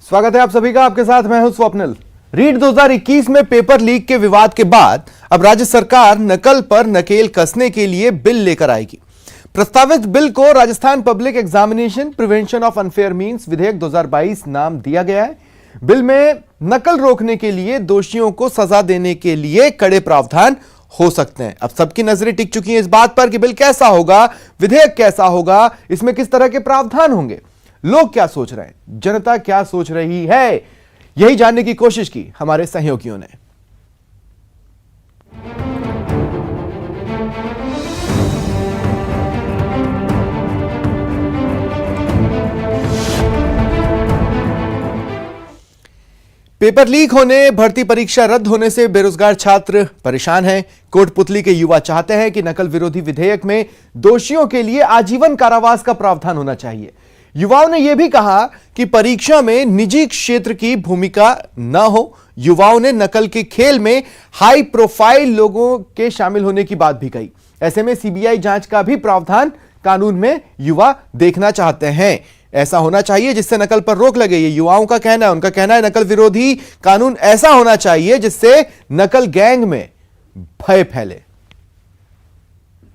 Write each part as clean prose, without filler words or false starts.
स्वागत है आप सभी का। आपके साथ मैं हूं स्वप्निल। रीट 2021 में पेपर लीक के विवाद के बाद अब राज्य सरकार नकल पर नकेल कसने के लिए बिल लेकर आएगी। प्रस्तावित बिल को Rajasthan public examination prevention of unfair means विधेयक 2022 नाम दिया गया है। बिल में नकल रोकने के लिए दोषियों को सजा देने के लिए कड़े प्रावधान हो सकते हैं। अब सबकी नजरें टिक चुकी हैं इस बात पर कि बिल कैसा होगा, विधेयक कैसा होगा, इसमें किस तरह के प्रावधान होंगे, लोग क्या सोच रहे हैं, जनता क्या सोच रही है, यही जानने की कोशिश की हमारे सहयोगियों ने। पेपर लीक होने, भर्ती परीक्षा रद्द होने से बेरोजगार छात्र परेशान हैं। कोटपुतली के युवा चाहते हैं कि नकल विरोधी विधेयक में दोषियों के लिए आजीवन कारावास का प्रावधान होना चाहिए। युवाओं ने यह भी कहा कि परीक्षा में निजी क्षेत्र की भूमिका न हो। युवाओं ने नकल के खेल में हाई प्रोफाइल लोगों के शामिल होने की बात भी कही। ऐसे में सीबीआई जांच का भी प्रावधान कानून में युवा देखना चाहते हैं। ऐसा होना चाहिए जिससे नकल पर रोक लगे, ये युवाओं का कहना है। उनका कहना है नकल विरोधी कानून ऐसा होना चाहिए जिससे नकल गैंग में भय फैले।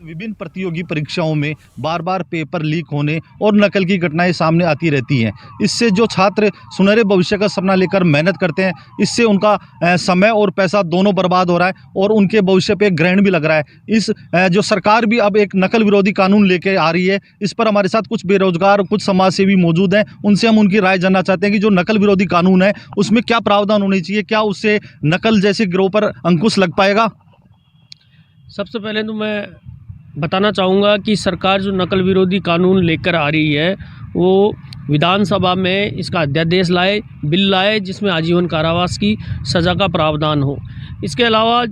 विभिन्न प्रतियोगी परीक्षाओं में बार बार पेपर लीक होने और नकल की घटनाएं सामने आती रहती हैं। इससे जो छात्र सुनहरे भविष्य का सपना लेकर मेहनत करते हैं, इससे उनका समय और पैसा दोनों बर्बाद हो रहा है और उनके भविष्य पे ग्रहण भी लग रहा है। इस जो सरकार भी अब एक नकल विरोधी कानून लेके आ रही है, इस पर हमारे साथ कुछ बेरोजगार, कुछ समाज सेवी मौजूद हैं। उनसे हम उनकी राय जानना चाहते हैं कि जो नकल विरोधी कानून है उसमें क्या प्रावधान होने चाहिए, क्या उससे नकल जैसे गिरोह पर अंकुश लग पाएगा। सबसे पहले तो मैं बताना चाहूँगा कि सरकार जो नकल विरोधी कानून लेकर आ रही है वो विधानसभा में इसका अध्यादेश लाए, बिल लाए जिसमें आजीवन कारावास की सज़ा का प्रावधान हो। इसके अलावा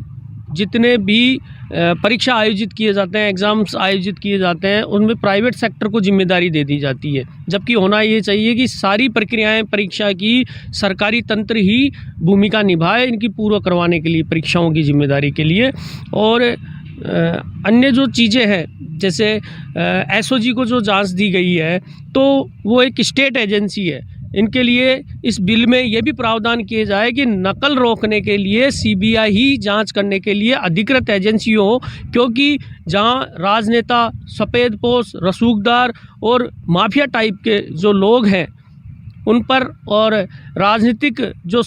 जितने भी परीक्षा आयोजित किए जाते हैं, एग्ज़ाम्स आयोजित किए जाते हैं, उनमें प्राइवेट सेक्टर को जिम्मेदारी दे दी जाती है, जबकि होना ये चाहिए कि सारी प्रक्रियाएं परीक्षा की सरकारी तंत्र ही भूमिका निभाए इनकी पूर्ण करवाने के लिए, परीक्षाओं की जिम्मेदारी के लिए। और अन्य जो चीज़ें हैं जैसे एसओजी को जो जांच दी गई है तो वो एक स्टेट एजेंसी है। इनके लिए इस बिल में ये भी प्रावधान किए जाए कि नकल रोकने के लिए सीबीआई ही जांच करने के लिए अधिकृत एजेंसी हो, क्योंकि जहां राजनेता, सफ़ेदपोश, रसूखदार और माफिया टाइप के जो लोग हैं उन पर और राजनीतिक जो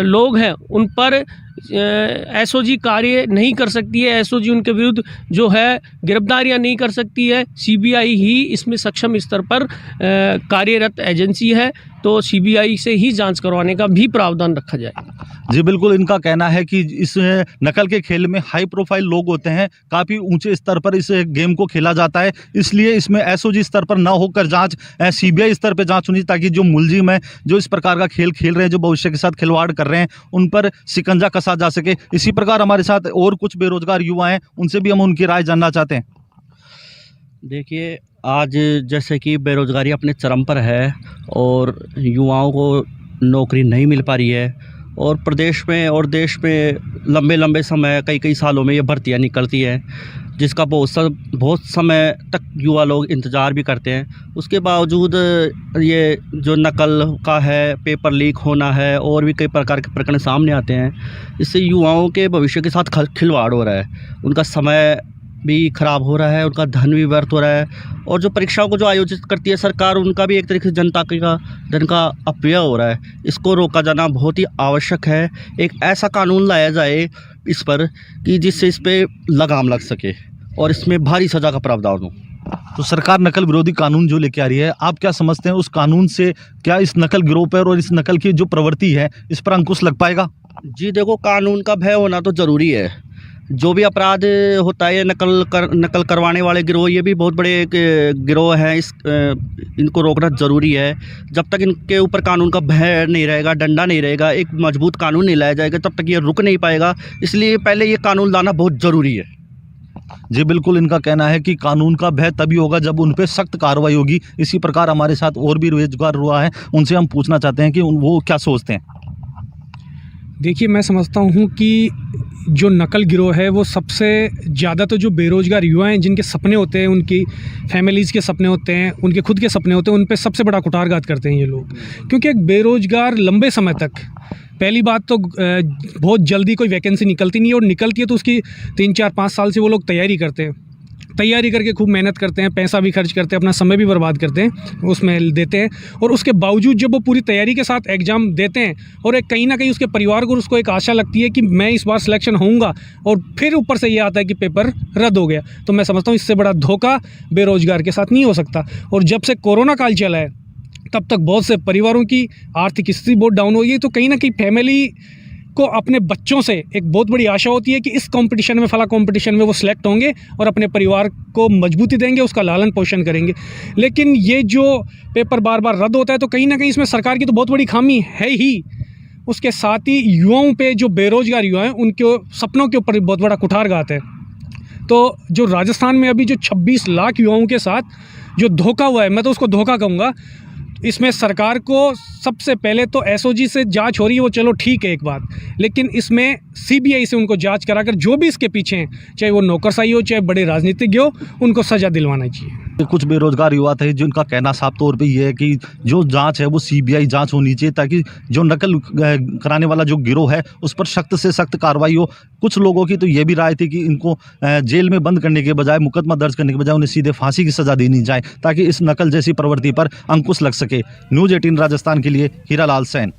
लोग हैं उन पर एसओजी कार्य नहीं कर सकती है। एसओजी उनके विरुद्ध जो है गिरफ्तारियां नहीं कर सकती है। सीबीआई ही इसमें सक्षम स्तर पर कार्यरत एजेंसी है, तो सीबीआई से ही जांच करवाने का भी प्रावधान रखा जाए। जी बिल्कुल, इनका कहना है कि इस नकल के खेल में हाई प्रोफाइल लोग होते हैं, काफ़ी ऊंचे स्तर पर इस गेम को खेला जाता है, इसलिए इसमें एसओजी स्तर पर ना होकर जांच सीबीआई स्तर पर जांच होनी, ताकि जो मुलजिम है, जो इस प्रकार का खेल खेल रहे हैं, जो भविष्य के साथ खिलवाड़ कर रहे हैं, उन पर शिकंजा कसा जा सके। इसी प्रकार हमारे साथ और कुछ बेरोजगार युवा हैं, उनसे भी हम उनकी राय जानना चाहते हैं। देखिए, आज जैसे कि बेरोज़गारी अपने चरम पर है और युवाओं को नौकरी नहीं मिल पा रही है और प्रदेश में और देश में लंबे लंबे समय, कई सालों में ये भर्तियां निकलती हैं, जिसका बहुत समय तक युवा लोग इंतज़ार भी करते हैं। उसके बावजूद ये जो नकल का है, पेपर लीक होना है और भी कई प्रकार के प्रकरण सामने आते हैं, इससे युवाओं के भविष्य के साथ खिलवाड़ हो रहा है। उनका समय भी ख़राब हो रहा है, उनका धन भी व्यर्थ हो रहा है और जो परीक्षाओं को जो आयोजित करती है सरकार, उनका भी एक तरीके से जनता का धन का अपव्यय हो रहा है। इसको रोका जाना बहुत ही आवश्यक है। एक ऐसा कानून लाया जाए इस पर कि जिससे इस पर लगाम लग सके और इसमें भारी सज़ा का प्रावधान हो। तो सरकार नकल विरोधी कानून जो लेके आ रही है, आप क्या समझते हैं उस कानून से क्या इस नकल गिरोह पर और इस नकल की जो प्रवृत्ति है इस पर अंकुश लग पाएगा? जी देखो, कानून का भय होना तो ज़रूरी है। जो भी अपराध होता है, नकल करवाने वाले गिरोह, ये भी बहुत बड़े एक गिरोह हैं। इनको रोकना ज़रूरी है। जब तक इनके ऊपर कानून का भय नहीं रहेगा, डंडा नहीं रहेगा, एक मजबूत कानून नहीं लाया जाएगा, तब तक ये रुक नहीं पाएगा। इसलिए पहले ये कानून लाना बहुत ज़रूरी है। जी बिल्कुल, इनका कहना है कि कानून का भय तभी होगा जब उन पर सख्त कार्रवाई होगी। इसी प्रकार हमारे साथ और भी बेरोजगार हुआ है, उनसे हम पूछना चाहते हैं कि वो क्या सोचते हैं। देखिए, मैं समझता हूँ कि जो नकल गिरोह है वो सबसे ज़्यादा तो जो बेरोज़गार युवा हैं, जिनके सपने होते हैं, उनकी फैमिलीज़ के सपने होते हैं, उनके खुद के सपने होते हैं, उन पे सबसे बड़ा कुठारघात करते हैं ये लोग। क्योंकि एक बेरोज़गार लंबे समय तक, पहली बात तो बहुत जल्दी कोई वैकेंसी निकलती नहीं है, और निकलती है तो उसकी 3, 4, 5 साल से वो लोग तैयारी करते हैं। तैयारी करके खूब मेहनत करते हैं, पैसा भी खर्च करते हैं, अपना समय भी बर्बाद करते हैं, उसमें देते हैं। और उसके बावजूद जब वो पूरी तैयारी के साथ एग्ज़ाम देते हैं, और एक कहीं ना कहीं उसके परिवार को उसको एक आशा लगती है कि मैं इस बार सिलेक्शन होऊंगा, और फिर ऊपर से ये आता है कि पेपर रद्द हो गया, तो मैं समझता हूँ इससे बड़ा धोखा बेरोजगार के साथ नहीं हो सकता। और जब से कोरोना काल चला है तब तक बहुत से परिवारों की आर्थिक स्थिति बहुत डाउन हो गई है, तो कहीं ना कहीं फैमिली को अपने बच्चों से एक बहुत बड़ी आशा होती है कि इस कंपटीशन में, फला कंपटीशन में वो सिलेक्ट होंगे और अपने परिवार को मजबूती देंगे, उसका लालन पोषण करेंगे। लेकिन ये जो पेपर बार बार रद्द होता है, तो कहीं ना कहीं इसमें सरकार की तो बहुत बड़ी खामी है ही, उसके साथ ही युवाओं पे, जो बेरोजगार युवा हैं, उनके सपनों के ऊपर बहुत बड़ा कुठारघात है। तो जो राजस्थान में अभी जो 26 लाख युवाओं के साथ जो धोखा हुआ है, मैं तो उसको धोखा कहूँगा। इसमें सरकार को सबसे पहले तो एसओजी से जांच हो रही है, वो चलो ठीक है एक बात, लेकिन इसमें सीबीआई से उनको जांच कराकर जो भी इसके पीछे हैं, चाहे वो नौकरशाही हो, चाहे बड़े राजनीतिज्ञ हो, उनको सज़ा दिलवाना चाहिए। कुछ बेरोजगार युवा थे जिनका कहना साफ तौर पे ये है कि जो जांच है वो सीबीआई जांच होनी चाहिए, ताकि जो नकल कराने वाला जो गिरोह है उस पर सख्त से सख्त कार्रवाई हो। कुछ लोगों की तो ये भी राय थी कि इनको जेल में बंद करने के बजाय, मुकदमा दर्ज करने के बजाय उन्हें सीधे फांसी की सज़ा देनी जाए, ताकि इस नकल जैसी प्रवृत्ति पर अंकुश लग सके। न्यूज़ 18 राजस्थान के लिए हीरालाल सैन।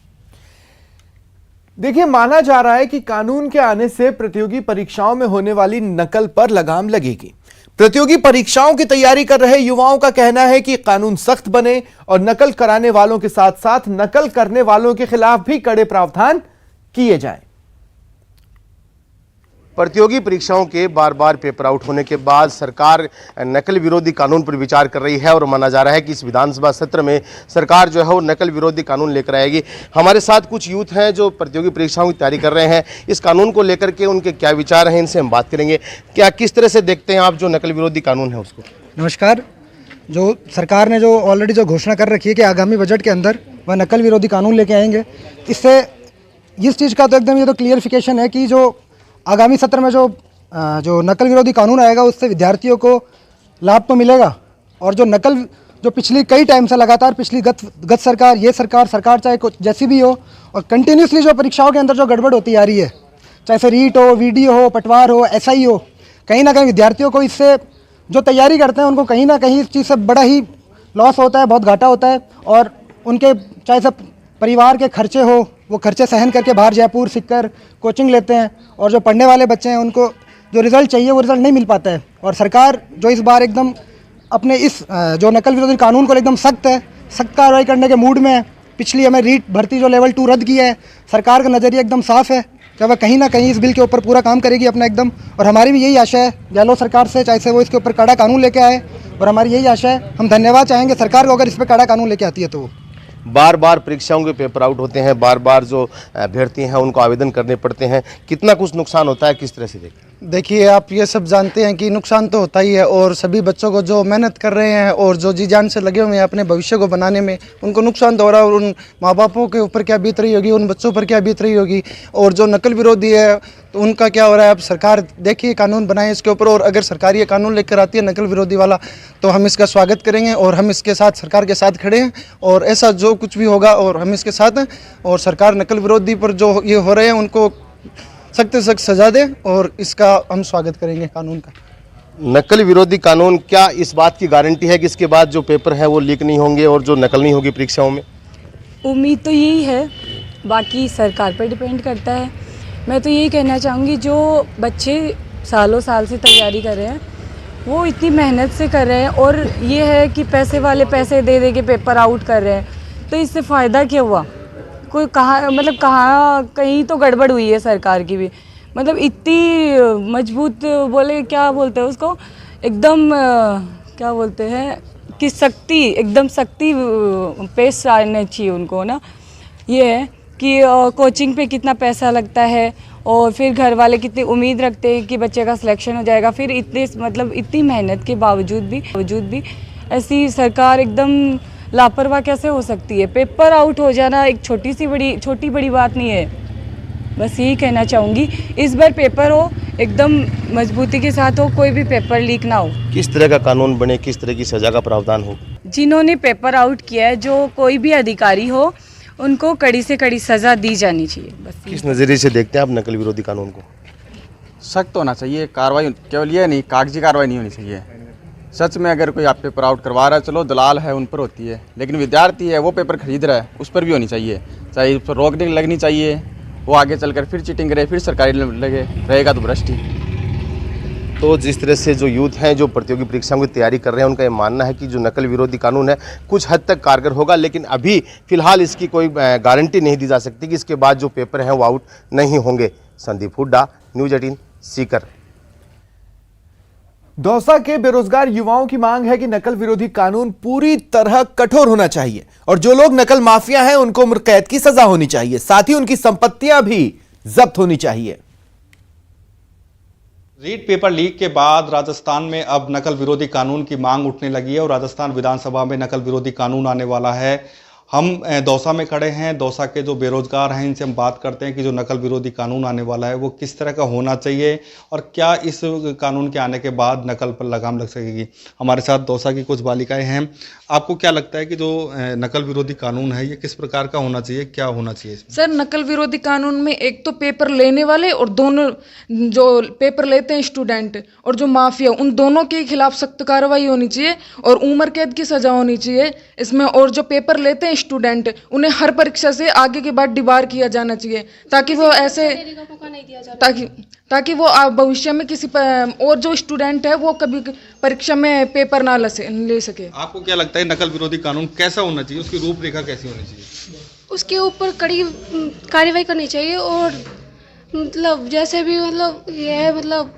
देखिए, माना जा रहा है कि कानून के आने से प्रतियोगी परीक्षाओं में होने वाली नकल पर लगाम लगेगी। प्रतियोगी परीक्षाओं की तैयारी कर रहे युवाओं का कहना है कि कानून सख्त बने और नकल कराने वालों के साथ साथ नकल करने वालों के खिलाफ भी कड़े प्रावधान किए जाएं। प्रतियोगी परीक्षाओं के बार बार पेपर आउट होने के बाद सरकार नकल विरोधी कानून पर विचार कर रही है, और माना जा रहा है कि इस विधानसभा सत्र में सरकार जो है वो नकल विरोधी कानून लेकर आएगी। हमारे साथ कुछ यूथ हैं जो प्रतियोगी परीक्षाओं की तैयारी कर रहे हैं। इस कानून को लेकर के उनके क्या विचार हैं, इनसे हम बात करेंगे। क्या किस तरह से देखते हैं आप जो नकल विरोधी कानून है उसको? नमस्कार। जो सरकार ने जो ऑलरेडी जो घोषणा कर रखी है कि आगामी बजट के अंदर वह नकल विरोधी कानून लेके आएंगे, इससे इस चीज़ का तो एकदम ये तो क्लियरिफिकेशन है कि जो आगामी सत्र में जो नकल विरोधी कानून आएगा उससे विद्यार्थियों को लाभ तो मिलेगा, और जो नकल जो पिछली कई टाइम से लगातार पिछली गत सरकार, ये सरकार चाहे कुछ जैसी भी हो, और कंटिन्यूसली जो परीक्षाओं के अंदर जो गड़बड़ होती आ रही है, चाहे से रीट हो, वीडियो हो, पटवार हो, एसआई हो, कहीं ना कहीं विद्यार्थियों को इससे जो तैयारी करते हैं उनको कहीं ना कहीं इस चीज़ से बड़ा ही लॉस होता है, बहुत घाटा होता है। और उनके चाहे सब परिवार के खर्चे हो, वो खर्चे सहन करके बाहर जयपुर सीखकर कोचिंग लेते हैं, और जो पढ़ने वाले बच्चे हैं उनको जो रिज़ल्ट चाहिए वो रिज़ल्ट नहीं मिल पाता है। और सरकार जो इस बार एकदम अपने इस जो नकल विरोधी कानून को एकदम सख्त कार्रवाई करने के मूड में है। पिछली हमें रीट भर्ती जो लेवल 2 रद्द किया है, सरकार का नज़रिया एकदम साफ़ है कि वह कहीं ना कहीं इस बिल के ऊपर पूरा काम करेगी अपना एकदम। और हमारी भी यही आशा है गहलोत सरकार से, चाहे से वो इसके ऊपर कड़ा कानून लेके आए, और हमारी यही आशा है। हम धन्यवाद चाहेंगे सरकार को अगर इस पर कड़ा कानून लेके आती है तो। बार बार परीक्षाओं के पेपर आउट होते हैं, बार बार जो अभ्यर्थी हैं उनको आवेदन करने पड़ते हैं, कितना कुछ नुकसान होता है, किस तरह से देखते हैं? देखिए, आप ये सब जानते हैं कि नुकसान तो होता ही है, और सभी बच्चों को जो मेहनत कर रहे हैं और जो जी जान से लगे हुए हैं अपने भविष्य को बनाने में, उनको नुकसान तो हो रहा है। और उन माँ बापों के ऊपर क्या बीत रही होगी, उन बच्चों पर क्या बीत रही होगी, और जो नकल विरोधी है तो उनका क्या हो रहा है। अब सरकार देखिए कानून बनाए इसके ऊपर, और अगर सरकार ये कानून लेकर आती है नकल विरोधी वाला, तो हम इसका स्वागत करेंगे, और हम इसके साथ सरकार के साथ खड़े हैं, और ऐसा जो कुछ भी होगा और हम इसके साथ हैं। और सरकार नकल विरोधी पर जो ये हो रहे हैं उनको सख्त से सख्त सजा दे, और इसका हम स्वागत करेंगे कानून का। नकल विरोधी कानून, क्या इस बात की गारंटी है कि इसके बाद जो पेपर है वो लीक नहीं होंगे और जो नकल नहीं होगी परीक्षाओं में? उम्मीद तो यही है, बाकी सरकार पर डिपेंड करता है। मैं तो यही कहना चाहूँगी, जो बच्चे सालों साल से तैयारी कर रहे हैं वो इतनी मेहनत से कर रहे हैं, और ये है कि पैसे वाले पैसे दे दे के पेपर आउट कर रहे हैं, तो इससे फ़ायदा क्या हुआ? कोई कहाँ कहीं तो गड़बड़ हुई है सरकार की भी। मतलब इतनी मजबूत क्या बोलते हैं उसको, एकदम क्या बोलते हैं कि एकदम सख्ती पेश आना चाहिए उनको ना। ये है कि कोचिंग पे कितना पैसा लगता है, और फिर घर वाले कितनी उम्मीद रखते हैं कि बच्चे का सिलेक्शन हो जाएगा, फिर इतनी मेहनत के बावजूद भी ऐसी सरकार एकदम लापरवाह कैसे हो सकती है? पेपर आउट हो जाना एक छोटी बड़ी बात नहीं है। बस यही कहना चाहूँगी। इस बार पेपर हो एकदम मजबूती के साथ हो, कोई भी पेपर लीक ना हो। किस तरह का कानून बने, किस तरह की सजा का प्रावधान हो? जिन्होंने पेपर आउट किया है, जो कोई भी अधिकारी हो, उनको कड़ी से कड़ी सज़ा दी जानी चाहिए। बस किस नज़रिए से देखते हैं आप नकल विरोधी कानून को? सख्त होना चाहिए कार्रवाई, केवल ये नहीं कागजी कार्रवाई नहीं होनी चाहिए। सच में अगर कोई आप पेपर आउट करवा रहा है, चलो दलाल है उन पर होती है, लेकिन विद्यार्थी है वो पेपर खरीद रहा है, उस पर भी होनी चाहिए। चाहे उस पर रोक लगनी चाहिए, वो आगे चलकर फिर चीटिंग करे, फिर सरकारी लगे, रहेगा तो भ्रष्ट ही। तो जिस तरह से जो यूथ हैं जो प्रतियोगी परीक्षाओं की तैयारी कर रहे हैं, उनका ये मानना है कि जो नकल विरोधी कानून है कुछ हद तक कारगर होगा, लेकिन अभी फिलहाल इसकी कोई गारंटी नहीं दी जा सकती कि इसके बाद जो पेपर हैं वो आउट नहीं होंगे। संदीप हुड्डा, न्यूज़ 18, सीकर। दौसा के बेरोजगार युवाओं की मांग है कि नकल विरोधी कानून पूरी तरह कठोर होना चाहिए और जो लोग नकल माफिया हैं उनको उम्र कैद की सजा होनी चाहिए, साथ ही उनकी संपत्तियां भी जब्त होनी चाहिए। रीट पेपर लीक के बाद राजस्थान में अब नकल विरोधी कानून की मांग उठने लगी है और राजस्थान विधानसभा में नकल विरोधी कानून आने वाला है। हम दौसा में खड़े हैं। दौसा के जो बेरोजगार हैं इनसे हम बात करते हैं कि जो नकल विरोधी कानून आने वाला है वो किस तरह का होना चाहिए और क्या इस कानून के आने के बाद नकल पर लगाम लग सकेगी। हमारे साथ दौसा की कुछ बालिकाएं हैं। आपको क्या लगता है कि जो नकल विरोधी कानून है ये किस प्रकार का होना चाहिए, क्या होना चाहिए इसमें? सर, नकल विरोधी कानून में एक तो पेपर लेने वाले और दोनों जो पेपर लेते हैं स्टूडेंट और जो माफिया, उन दोनों के खिलाफ सख्त कार्रवाई होनी चाहिए और उम्र कैद की सजा होनी चाहिए इसमें। और जो पेपर लेते हैं स्टूडेंट, उन्हें हर परीक्षा से आगे के बाद डिबार किया जाना चाहिए ताकि वो ऐसे ताकि वो भविष्य में किसी और जो स्टूडेंट है वो कभी परीक्षा में पेपर ना ले सके। आपको क्या लगता है नकल विरोधी कानून कैसा होना चाहिए, उसकी रूपरेखा कैसी होनी चाहिए? उसके ऊपर कड़ी कार्रवाई करनी चाहिए और मतलब जैसे भी मतलब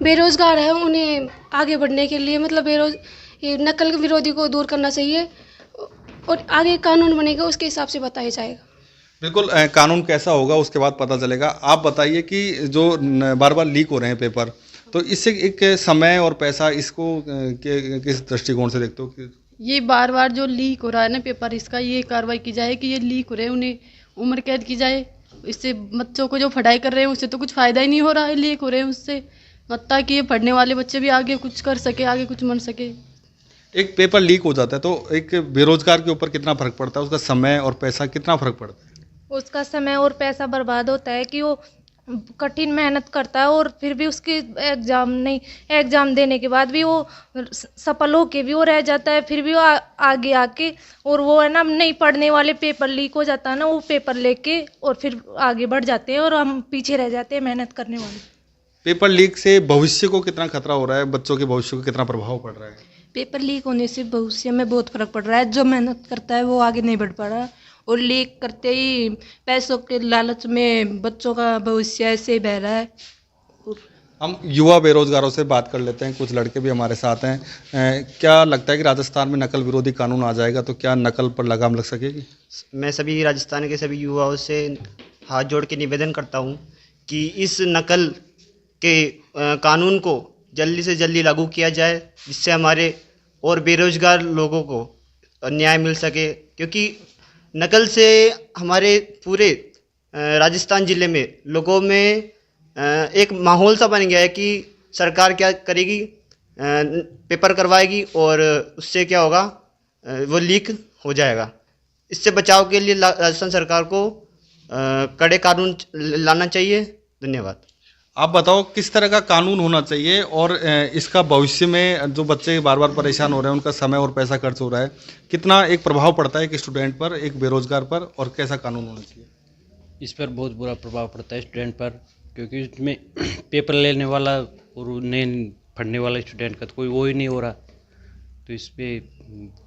बेरोजगार है उन्हें आगे बढ़ने के लिए मतलब ये नकल विरोधी को दूर करना चाहिए और आगे कानून बनेगा उसके हिसाब से बताया जाएगा। बिल्कुल, कानून कैसा होगा उसके बाद पता चलेगा। आप बताइए कि जो बार बार लीक हो रहे हैं पेपर, तो इससे एक समय और पैसा इसको किस दृष्टिकोण से देखते हो कि ये बार बार जो लीक हो रहा है ना पेपर, इसका ये कार्रवाई की जाए कि ये लीक हो रहे हैं उन्हें उम्र कैद की जाए। इससे बच्चों को जो पढ़ाई कर रहे हैं उससे तो कुछ फ़ायदा ही नहीं हो रहा है, लीक हो रहे हैं उससे, ताकि ये पढ़ने वाले बच्चे भी आगे कुछ कर सके, आगे कुछ बन सके। एक पेपर लीक हो जाता है तो एक बेरोजगार के ऊपर कितना फर्क पड़ता है, उसका समय और पैसा कितना फर्क पड़ता है? उसका समय और पैसा बर्बाद होता है कि वो कठिन मेहनत करता है और फिर भी उसके एग्ज़ाम देने के बाद भी वो सफल होके भी वो रह जाता है, फिर भी वो आगे आके और वो है ना नहीं पढ़ने वाले पेपर लीक हो जाता है ना, वो पेपर लेके और फिर आगे बढ़ जाते हैं और हम पीछे रह जाते हैं मेहनत करने वाले। पेपर लीक से भविष्य को कितना खतरा हो रहा है, बच्चों के भविष्य को कितना प्रभाव पड़ रहा है? पेपर लीक होने से भविष्य में बहुत फर्क पड़ रहा है। जो मेहनत करता है वो आगे नहीं बढ़ पा रहा और लीक करते ही पैसों के लालच में बच्चों का भविष्य ऐसे ही बह रहा है। हम युवा बेरोजगारों से बात कर लेते हैं, कुछ लड़के भी हमारे साथ हैं। क्या लगता है कि राजस्थान में नकल विरोधी कानून आ जाएगा तो क्या नकल पर लगाम लग सकेगी? मैं सभी राजस्थान के सभी युवाओं से हाथ जोड़ के निवेदन करता हूं कि इस नकल के कानून को जल्दी से जल्दी लागू किया जाए, जिससे हमारे और बेरोजगार लोगों को न्याय मिल सके। क्योंकि नकल से हमारे पूरे राजस्थान ज़िले में लोगों में एक माहौल सा बन गया है कि सरकार क्या करेगी, पेपर करवाएगी और उससे क्या होगा, वो लीक हो जाएगा। इससे बचाव के लिए राजस्थान सरकार को कड़े कानून लाना चाहिए। धन्यवाद। आप बताओ किस तरह का कानून होना चाहिए और इसका भविष्य में जो बच्चे बार बार परेशान हो रहे हैं उनका समय और पैसा खर्च हो रहा है, कितना एक प्रभाव पड़ता है एक स्टूडेंट पर, एक बेरोजगार पर, और कैसा कानून होना चाहिए? इस पर बहुत बुरा प्रभाव पड़ता है स्टूडेंट पर, क्योंकि उसमें पेपर लेने वाला और नहीं पढ़ने वाला स्टूडेंट का तो कोई वो ही नहीं हो रहा, तो इस पर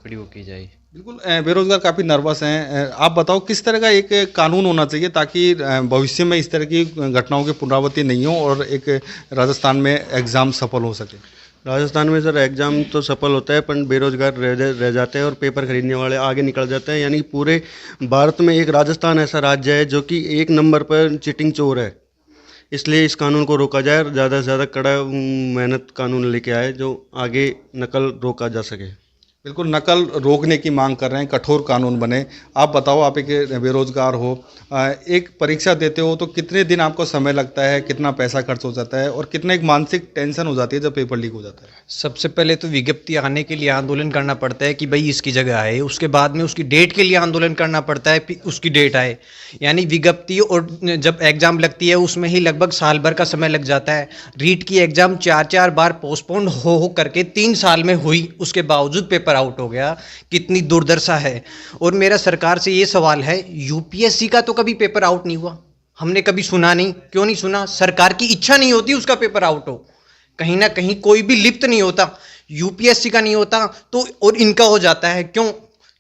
खड़ी हो की जाए। बिल्कुल, बेरोजगार काफ़ी नर्वस हैं। आप बताओ किस तरह का एक कानून होना चाहिए ताकि भविष्य में इस तरह की घटनाओं की पुनरावृत्ति नहीं हो और एक राजस्थान में एग्ज़ाम सफल हो सके? राजस्थान में सर एग्ज़ाम तो सफल होता है पर बेरोजगार रह जाते हैं और पेपर खरीदने वाले आगे निकल जाते हैं। यानी पूरे भारत में एक राजस्थान ऐसा राज्य है जो कि 1 नंबर पर चीटिंग चोर है। इसलिए इस कानून को रोका जाए और ज़्यादा से ज़्यादा कड़ा मेहनत कानून लेके आए जो आगे नकल रोका जा सके। बिल्कुल नकल रोकने की मांग कर रहे हैं, कठोर कानून बने। आप बताओ, आप एक बेरोजगार हो, एक परीक्षा देते हो तो कितने दिन आपको समय लगता है, कितना पैसा खर्च हो जाता है और कितना एक मानसिक टेंशन हो जाती है जब पेपर लीक हो जाता है? सबसे पहले तो विज्ञप्ति आने के लिए आंदोलन करना पड़ता है कि भाई इसकी जगह आए, उसके बाद में उसकी डेट के लिए आंदोलन करना पड़ता है उसकी डेट आए, यानी विज्ञप्ति और जब एग्ज़ाम लगती है उसमें ही लगभग साल भर का समय लग जाता है। रीट की एग्ज़ाम 4 बार पोस्टपोन हो करके 3 साल में हुई, उसके बावजूद पेपर आउट हो गया। कितनी दुर्दशा है। और मेरा सरकार से ये सवाल है, यूपीएससी का तो कभी पेपर आउट नहीं हुआ, हमने कभी सुना नहीं। क्यों नहीं सुना? सरकार की इच्छा नहीं होती उसका पेपर आउट हो, कहीं ना कहीं कोई भी लिप्त नहीं होता। यूपीएससी का नहीं होता तो और इनका हो जाता है। क्यों?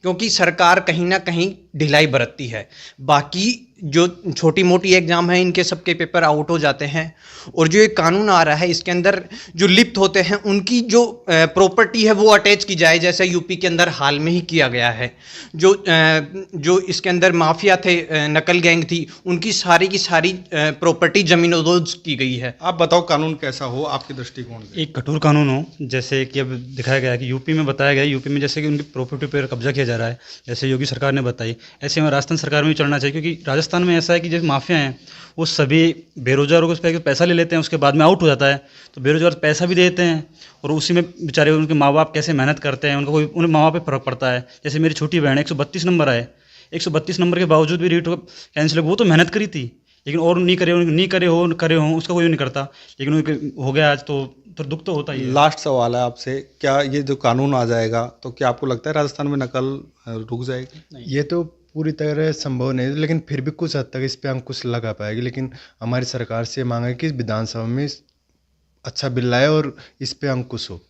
क्योंकि सरकार कहीं ना कहीं ढिलाई बरतती है। बाकी जो छोटी मोटी एग्जाम है इनके सबके पेपर आउट हो जाते हैं। और जो ये कानून आ रहा है इसके अंदर जो लिप्त होते हैं उनकी जो प्रॉपर्टी है वो अटैच की जाए, जैसे यूपी के अंदर हाल में ही किया गया है। जो इसके अंदर माफिया थे, नकल गैंग थी, उनकी सारी की सारी प्रॉपर्टी जमीनोदोज की गई है। आप बताओ कानून कैसा हो आपके दृष्टिकोण से? एक कठोर कानून हो, जैसे कि अब दिखाया गया है कि यूपी में बताया गया, यूपी में जैसे कि उनकी प्रॉपर्टी पर कब्जा किया जा रहा है, जैसे योगी सरकार ने बताई, ऐसे में राजस्थान सरकार में भी चलना चाहिए। क्योंकि राजस्थान में ऐसा है कि जो माफिया हैं वो सभी बेरोजगारों को पैसा ले लेते हैं, उसके बाद में आउट हो जाता है, तो बेरोजगार पैसा भी देते हैं और उसी में बेचारे उनके माँ बाप कैसे मेहनत करते हैं, उनको उन्हें माँ बाप पे फर्क पड़ता है। जैसे मेरी छोटी बहन 132 नंबर आए, 132 नंबर के बावजूद भी रीट कैंसिल हो, वो तो मेहनत करी थी, लेकिन और नहीं करे हो उसका कोई नहीं करता, लेकिन हो गया आज तो दुख तो होता ही है। लास्ट सवाल है आपसे, क्या ये जो कानून आ जाएगा तो क्या आपको लगता है राजस्थान में नकल रुक जाएगी? ये तो पूरी तरह संभव नहीं, लेकिन फिर भी कुछ हद तक इस पे अंकुश लगा पाएगी। लेकिन हमारी सरकार से मांग है कि विधानसभा में अच्छा बिल लाए और इस पे अंकुश हो।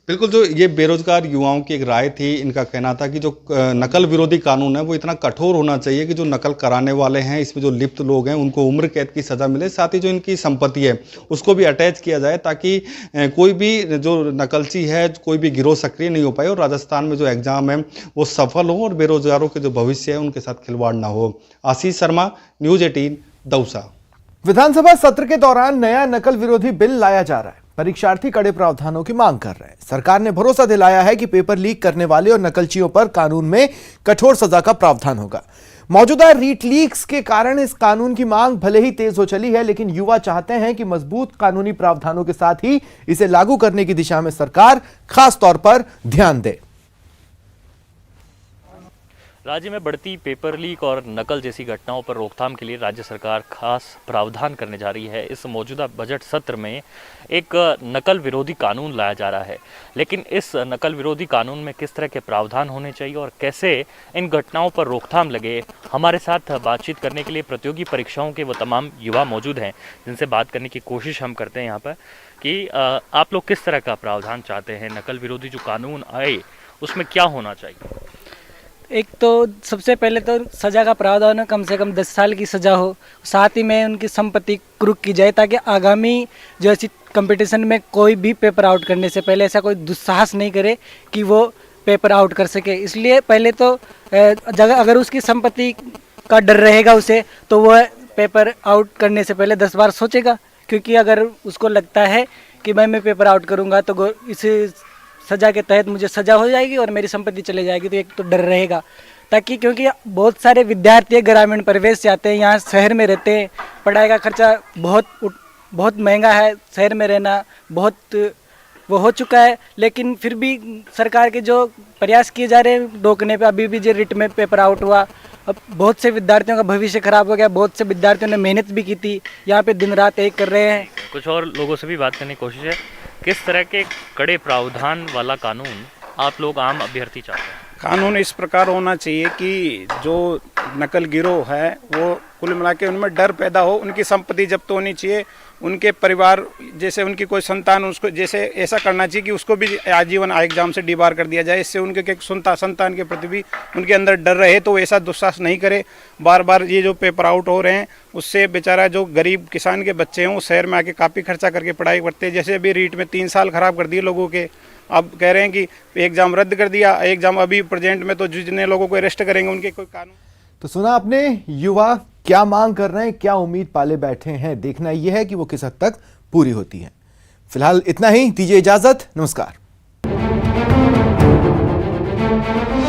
बिल्कुल, जो ये बेरोजगार युवाओं की एक राय थी, इनका कहना था कि जो नकल विरोधी कानून है वो इतना कठोर होना चाहिए कि जो नकल कराने वाले हैं, इसमें जो लिप्त लोग हैं उनको उम्र कैद की सज़ा मिले, साथ ही जो इनकी संपत्ति है उसको भी अटैच किया जाए ताकि कोई भी जो नकलची है, कोई भी गिरोह सक्रिय नहीं हो पाए और राजस्थान में जो एग्जाम है वो सफल हो और बेरोजगारों के जो भविष्य है उनके साथ खिलवाड़ ना हो। आशीष शर्मा, न्यूज़ 18, दौसा। विधानसभा सत्र के दौरान नया नकल विरोधी बिल लाया जा रहा है। परीक्षार्थी कड़े प्रावधानों की मांग कर रहे हैं। सरकार ने भरोसा दिलाया है कि पेपर लीक करने वाले और नकलचियों पर कानून में कठोर सजा का प्रावधान होगा। मौजूदा रीट लीक्स के कारण इस कानून की मांग भले ही तेज हो चली है, लेकिन युवा चाहते हैं कि मजबूत कानूनी प्रावधानों के साथ ही इसे लागू करने की दिशा में सरकार खास तौर पर ध्यान दे। राज्य में बढ़ती पेपर लीक और नकल जैसी घटनाओं पर रोकथाम के लिए राज्य सरकार खास प्रावधान करने जा रही है। इस मौजूदा बजट सत्र में एक नकल विरोधी कानून लाया जा रहा है, लेकिन इस नकल विरोधी कानून में किस तरह के प्रावधान होने चाहिए और कैसे इन घटनाओं पर रोकथाम लगे, हमारे साथ बातचीत करने के लिए प्रतियोगी परीक्षाओं के वो तमाम युवा मौजूद हैं जिनसे बात करने की कोशिश हम करते हैं यहाँ पर कि आप लोग किस तरह का प्रावधान चाहते हैं, नकल विरोधी जो कानून आए उसमें क्या होना चाहिए? एक तो सबसे पहले तो सज़ा का प्रावधान हो, कम से कम 10 साल की सज़ा हो, साथ ही में उनकी संपत्ति कुर्क की जाए ताकि आगामी जो ऐसी कंपटीशन में कोई भी पेपर आउट करने से पहले ऐसा कोई दुस्साहस नहीं करे कि वो पेपर आउट कर सके। इसलिए पहले तो अगर उसकी संपत्ति का डर रहेगा उसे, तो वह पेपर आउट करने से पहले 10 बार सोचेगा, क्योंकि अगर उसको लगता है कि मैं पेपर आउट करूँगा तो इस सज़ा के तहत मुझे सज़ा हो जाएगी और मेरी संपत्ति चले जाएगी, तो एक तो डर रहेगा। ताकि क्योंकि बहुत सारे विद्यार्थी ग्रामीण परिवेश से आते हैं, यहाँ शहर में रहते हैं, पढ़ाई का खर्चा बहुत महंगा है, शहर में रहना बहुत वो हो चुका है, लेकिन फिर भी सरकार के जो प्रयास किए जा रहे हैं रोकने पे, अभी भी जो रिट में पेपर आउट हुआ, अब बहुत से विद्यार्थियों का भविष्य खराब हो गया, बहुत से विद्यार्थियों ने मेहनत भी की थी, यहाँ पे दिन रात एक कर रहे हैं। कुछ और लोगों से भी बात करने की कोशिश है। किस तरह के कड़े प्रावधान वाला कानून आप लोग आम अभ्यर्थी चाहते हैं? कानून इस प्रकार होना चाहिए कि जो नकल गिरोह है वो कुल मिला के उनमें डर पैदा हो, उनकी संपत्ति जब्त होनी चाहिए, उनके परिवार जैसे उनकी कोई संतान उसको जैसे ऐसा करना चाहिए कि उसको भी आजीवन एग्जाम से डिबार कर दिया जाए। इससे उनके संतान के प्रति भी उनके अंदर डर रहे, तो ऐसा दुस्साहस नहीं करे। बार बार ये जो पेपर आउट हो रहे हैं उससे बेचारा जो गरीब किसान के बच्चे हैं वो शहर में आके काफ़ी खर्चा करके पढ़ाई करते हैं। जैसे अभी रीट में 3 साल ख़राब कर दिए लोगों के, अब कह रहे हैं कि एग्ज़ाम रद्द कर दिया, एग्ज़ाम अभी प्रेजेंट में तो जितने लोगों को अरेस्ट करेंगे उनके कोई कानून। तो सुना आपने, युवा क्या मांग कर रहे हैं, क्या उम्मीद पाले बैठे हैं, देखना यह है कि वो किस हद तक पूरी होती है। फिलहाल इतना ही, दीजिए इजाजत, नमस्कार। हैं।